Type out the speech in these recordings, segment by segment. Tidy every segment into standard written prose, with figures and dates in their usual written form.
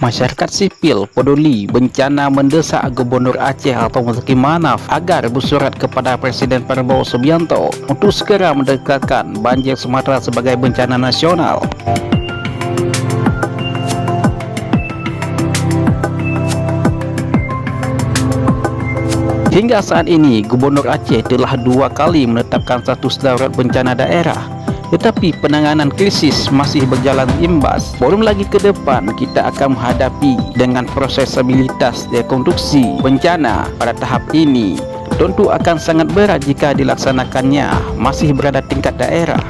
Masyarakat sipil peduli bencana mendesak Gubernur Aceh atau Zaki Manaf agar bersurat kepada Presiden Prabowo Subianto untuk segera mendeklarasikan banjir Sumatera sebagai bencana nasional. Hingga saat ini, Gubernur Aceh telah 2 kali menetapkan status darurat bencana daerah. Tetapi penanganan krisis masih berjalan imbas. Belum lagi ke depan kita akan menghadapi dengan proses stabilitas rekonstruksi bencana pada tahap ini. Tentu akan sangat berat jika dilaksanakannya masih berada tingkat daerah.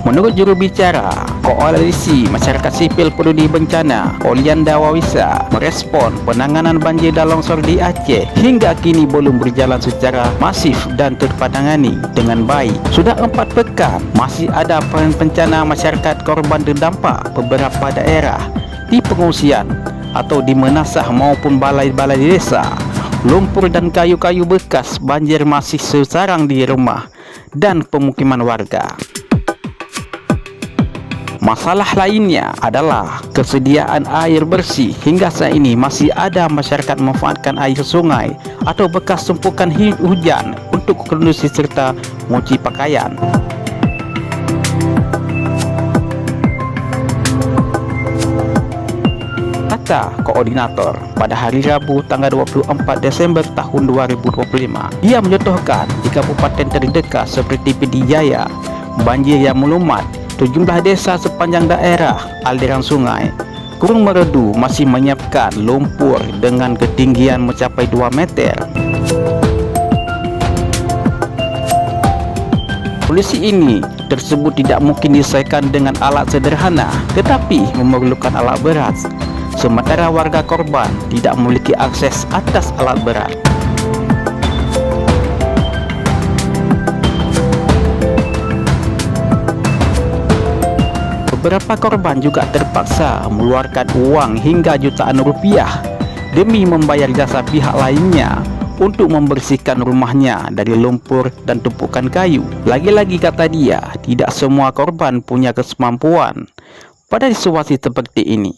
Menurut juru bicara Koalisi Masyarakat Sipil Peduli Bencana, Olianda Wawisa, merespon penanganan banjir dan longsor di Aceh hingga kini belum berjalan secara masif dan terpatangani dengan baik. Sudah 4 pekan masih ada bencana masyarakat korban terdampak beberapa daerah di pengungsian atau di menasah maupun balai-balai desa. Lumpur dan kayu-kayu bekas banjir masih sesarang di rumah dan pemukiman warga. Masalah lainnya adalah kesediaan air bersih. Hingga saat ini masih ada masyarakat memanfaatkan air sungai atau bekas tumpukan hujan untuk kondisi serta mencuci pakaian. Kata koordinator pada hari Rabu tanggal 24 Desember tahun 2025, ia mencontohkan di kabupaten terdekat seperti Pidijaya, banjir yang melumat sejumlah desa sepanjang daerah aliran sungai. Gunung Meredu masih menyiapkan lumpur dengan ketinggian mencapai 2 meter. Kondisi ini tersebut tidak mungkin diselesaikan dengan alat sederhana, tetapi memerlukan alat berat. Sementara warga korban tidak memiliki akses atas alat berat. Beberapa korban juga terpaksa mengeluarkan uang hingga jutaan rupiah demi membayar jasa pihak lainnya untuk membersihkan rumahnya dari lumpur dan tumpukan kayu. Lagi-lagi kata dia, tidak semua korban punya kemampuan pada situasi seperti ini.